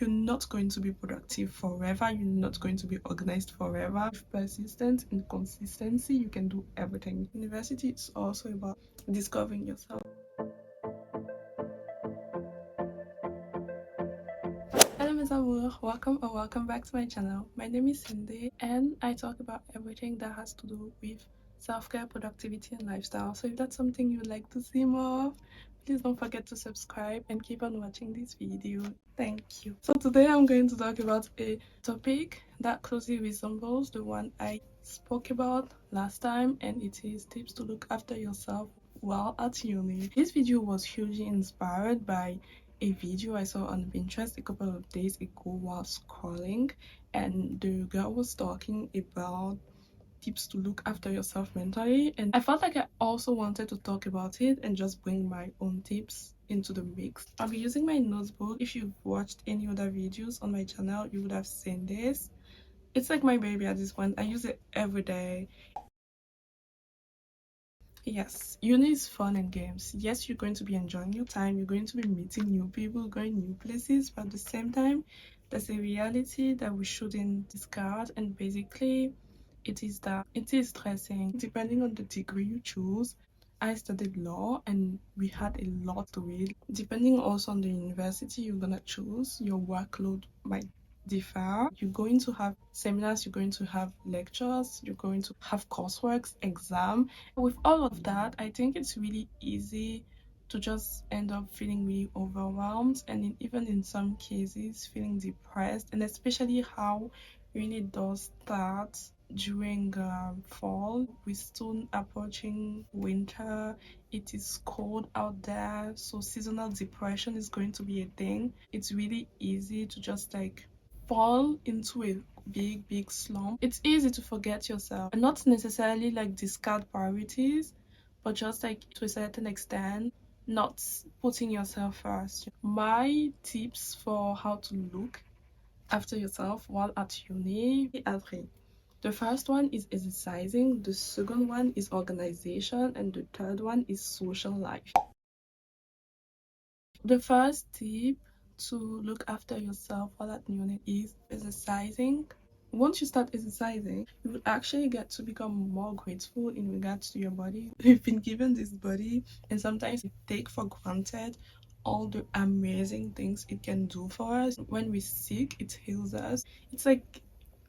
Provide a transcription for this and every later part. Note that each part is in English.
you're not going to be productive forever. You're not going to be organized forever. With persistence and consistency, you can do everything. University is also about discovering yourself. Hello mes amours, welcome back to my channel. My name is Cindy and I talk about everything that has to do with self-care, productivity and lifestyle. So if that's something you'd like to see more of, please don't forget to subscribe and keep on watching this video. Thank you. So today I'm going to talk about a topic that closely resembles the one I spoke about last time, and it is tips to look after yourself while at uni. This video was hugely inspired by a video I saw on Pinterest a couple of days ago while scrolling, and the girl was talking about tips to look after yourself mentally, and I felt like I also wanted to talk about it and just bring my own tips into the mix. I'll be using my notebook. If you've watched any other videos on my channel, you would have seen this. It's like my baby at this point. I use it every day. Yes, uni is fun and games. Yes, you're going to be enjoying your time, you're going to be meeting new people, going new places, but at the same time, there's a reality that we shouldn't discard, and basically, it is that it is stressing. Depending on the degree you choose, I studied law and we had a lot to read. Depending also on the university you're gonna choose, your workload might differ. You're going to have seminars, you're going to have lectures, you're going to have coursework, exam. With all of that, I think it's really easy to just end up feeling really overwhelmed, and even in some cases feeling depressed, and especially how really does start during fall. We're soon approaching winter. It is cold out there, so seasonal depression is going to be a thing. It's really easy to just like fall into a big slump. It's easy to forget yourself and not necessarily like discard priorities, but just like to a certain extent not putting yourself first. My tips for how to look after yourself while at uni are three. The first one is exercising, the second one is organization, and the third one is social life. The first tip to look after yourself while at uni is exercising. Once you start exercising, you will actually get to become more grateful in regards to your body. We've been given this body, and sometimes we take for granted all the amazing things it can do for us. When we're sick, it heals us. It's like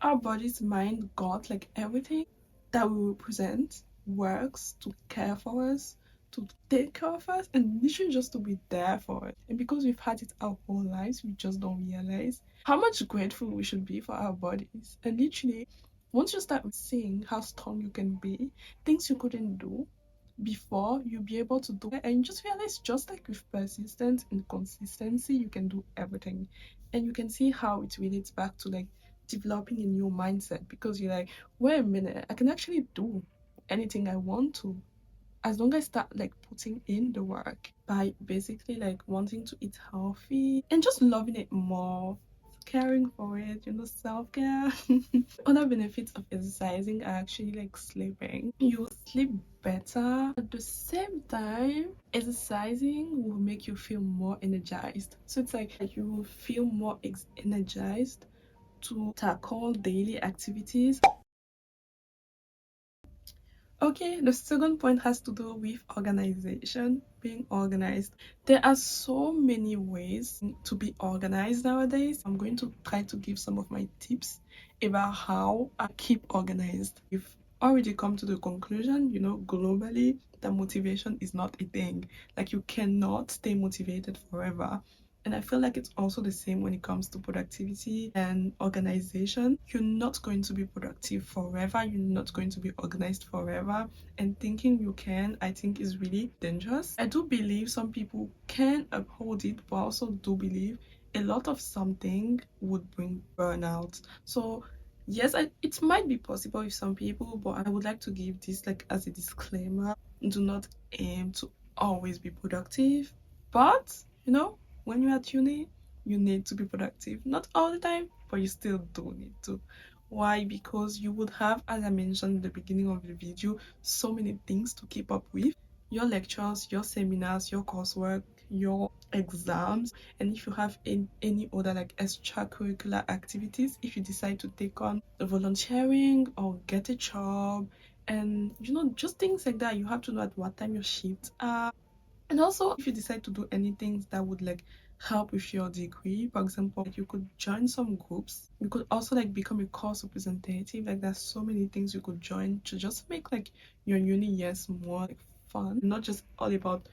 our body's mind, God, like everything that we represent works to care for us, to take care of us, and literally just to be there for us. And because we've had it our whole lives, we just don't realize how much grateful we should be for our bodies. And literally, once you start seeing how strong you can be, things you couldn't do before, you'll be able to do it, and you just realize, just like with persistence and consistency, you can do everything. And you can see how it relates back to like developing a new mindset, because you're like, wait a minute, I can actually do anything I want to, as long as I start like putting in the work by basically like wanting to eat healthy and just loving it more, caring for it, self-care. Other benefits of exercising are actually like sleeping. You sleep better. At the same time, exercising will make you feel more energized. So it's like you will feel more energized to tackle daily activities. Okay, the second point has to do with organization, being organized. There are so many ways to be organized nowadays. I'm going to try to give some of my tips about how I keep organized. We've already come to the conclusion, globally, that motivation is not a thing. Like, you cannot stay motivated forever. And I feel like it's also the same when it comes to productivity and organization. You're not going to be productive forever. You're not going to be organized forever. And thinking you can, I think, is really dangerous. I do believe some people can uphold it, but I also do believe a lot of something would bring burnout. So yes, it might be possible with some people, but I would like to give this like as a disclaimer. Do not aim to always be productive, but when you're at uni, you need to be productive. Not all the time, but you still do need to. Why? Because you would have, as I mentioned in the beginning of the video, so many things to keep up with. Your lectures, your seminars, your coursework, your exams, and if you have any other like extracurricular activities, if you decide to take on volunteering or get a job, and just things like that, you have to know at what time your shifts are. And also, if you decide to do anything that would like help with your degree, for example, like you could join some groups. You could also like become a course representative. Like there's so many things you could join to just make like your uni years more like fun, not just all about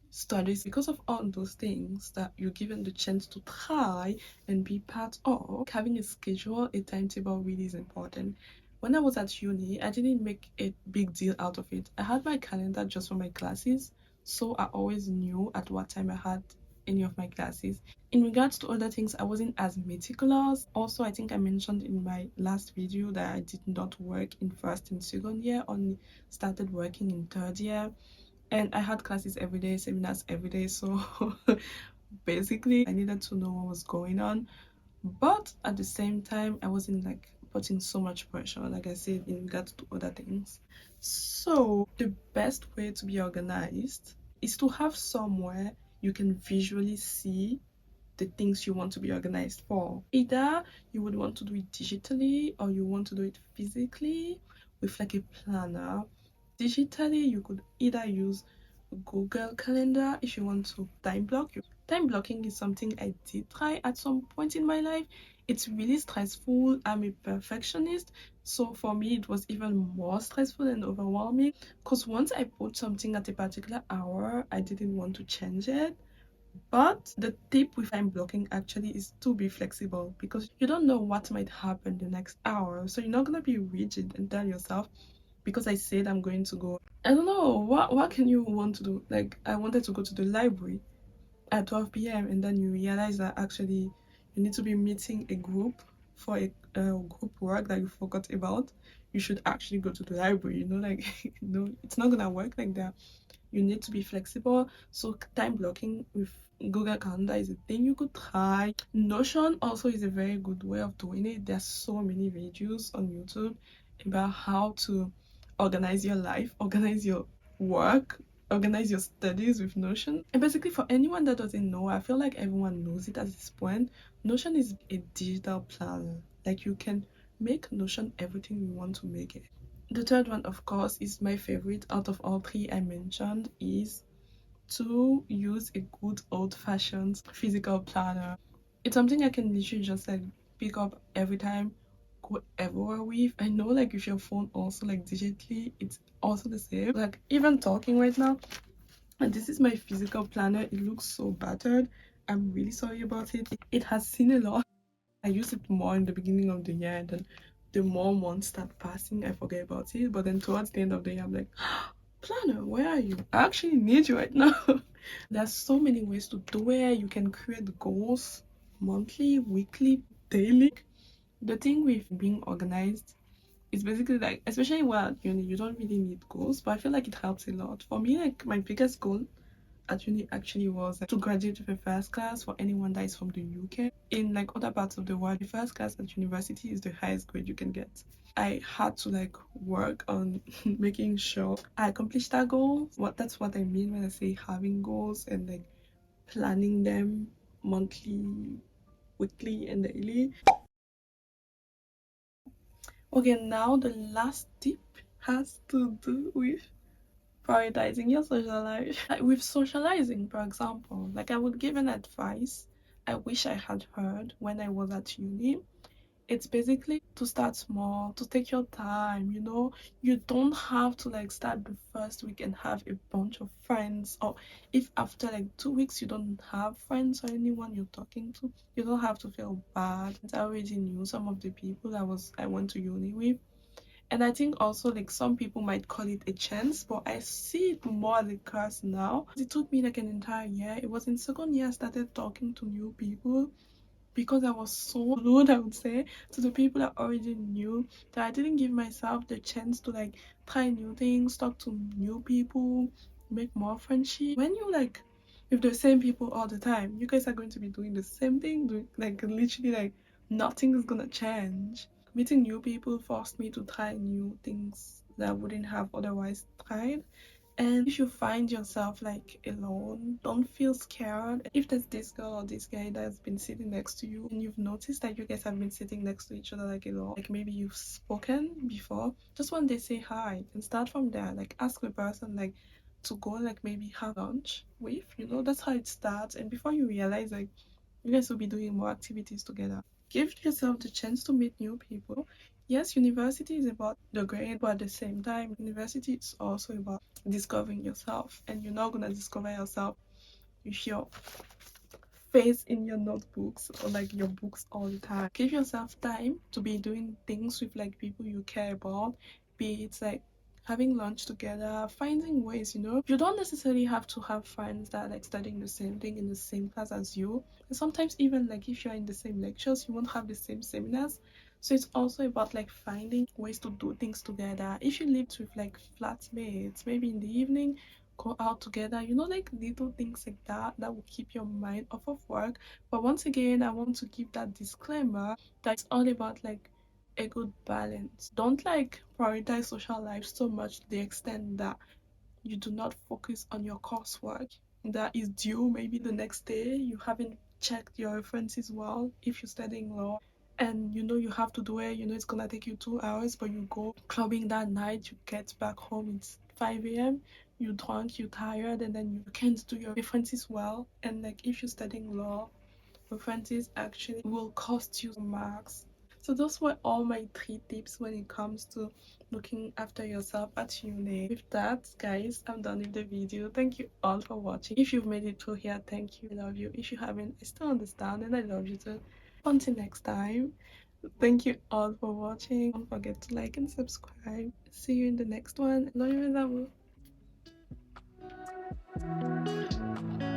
studies. Because of all those things that you're given the chance to try and be part of, having a schedule, a timetable really is important. When I was at uni, I didn't make a big deal out of it. I had my calendar just for my classes, so I always knew at what time I had any of my classes. In regards to other things, I wasn't as meticulous. Also, I think I mentioned in my last video that I did not work in first and second year, only started working in third year, and I had classes every day, seminars every day, so basically I needed to know what was going on. But at the same time, I wasn't like putting so much pressure, like I said, in regards to other things. So the best way to be organized is to have somewhere you can visually see the things you want to be organized for. Either you would want to do it digitally or you want to do it physically with like a planner. Digitally, you could either use Google Calendar if you want to time block. Time blocking is something I did try at some point in my life. It's really stressful. I'm a perfectionist, so for me it was even more stressful and overwhelming, because once I put something at a particular hour, I didn't want to change it. But the tip with time blocking actually is to be flexible, because you don't know what might happen the next hour. So you're not gonna be rigid and tell yourself, because I said I'm going to go. I don't know, what can you want to do? Like I wanted to go to the library at 12 p.m. and then you realize that actually you need to be meeting a group for a group work that you forgot about. You should actually go to the library, like no, it's not gonna work like that. You need to be flexible. So time blocking with Google Calendar is a thing you could try. Notion also is a very good way of doing it. There's so many videos on YouTube about how to organize your life, organize your work, organize your studies with Notion. And basically, for anyone that doesn't know, I feel like everyone knows it at this point. Notion is a digital planner. Like you can make Notion everything you want to make it. The third one, of course, is my favorite out of all three I mentioned, is to use a good old-fashioned physical planner. It's something I can literally just like pick up every time, go everywhere with. I know like with your phone also, like digitally, it's also the same. Like even talking right now, and this is my physical planner. It looks so battered. I'm really sorry about it. It has seen a lot. I used it more in the beginning of the year, and then the more months start passing, I forget about it. But then towards the end of the year, I'm like, planner, where are you? I actually need you right now. There's so many ways to do it. You can create goals monthly, weekly, daily. The thing with being organized is basically like, especially while at uni, you don't really need goals, but I feel like it helps a lot. For me, like my biggest goal at uni actually was to graduate with a first class. For anyone that is from the UK, in like other parts of the world, the first class at university is the highest grade you can get. I had to like work on making sure I accomplished that goal. That's what I mean when I say having goals and like planning them monthly, weekly, and daily. Okay, now the last tip has to do with prioritizing your social life. Like with socializing, for example, like I would give an advice I wish I had heard when I was at uni. It's basically to start small, to take your time, you don't have to like start the first week and have a bunch of friends, or if after like 2 weeks you don't have friends or anyone you're talking to, you don't have to feel bad. I already knew some of the people I went to uni with, and I think also like some people might call it a chance, but I see it more as a curse now. It took me like an entire year. It was in second year I started talking to new people, because I was so rude, I would say, to the people I already knew, that I didn't give myself the chance to like try new things, talk to new people, make more friendship. When you like with the same people all the time, you guys are going to be doing the same thing, doing like literally like nothing is gonna change. Meeting new people forced me to try new things that I wouldn't have otherwise tried. And if you find yourself like alone, don't feel scared. If there's this girl or this guy that's been sitting next to you and you've noticed that you guys have been sitting next to each other like a lot, like maybe you've spoken before, just one day say hi and start from there. Like ask the person like to go like maybe have lunch with, that's how it starts. And before you realize like you guys will be doing more activities together. Give yourself the chance to meet new people. Yes, university is about the grade, but at the same time, university is also about discovering yourself. And you're not gonna discover yourself with your face in your notebooks or like your books all the time. Give yourself time to be doing things with like people you care about, be it like having lunch together, finding ways, you don't necessarily have to have friends that are like studying the same thing in the same class as you. And sometimes even like if you're in the same lectures, you won't have the same seminars. So it's also about like finding ways to do things together. If you live with like flatmates, maybe in the evening go out together, like little things like that will keep your mind off of work. But once again, I want to give that disclaimer that it's all about like a good balance. Don't like prioritize social life so much to the extent that you do not focus on your coursework that is due maybe the next day. You haven't checked your references well if you're studying law, and you have to do it. It's gonna take you 2 hours, but you go clubbing that night, you get back home, it's 5 a.m., you drunk, you tired, and then you can't do your references well. And like if you're studying law, references actually will cost you marks. So those were all my 3 tips when it comes to looking after yourself at uni. With that, guys, I'm done with the video. Thank you all for watching. If you've made it through here, thank you. I love you. If you haven't, I still understand and I love you too. Until next time, thank you all for watching. Don't forget to like and subscribe. See you in the next one. Love you, love you.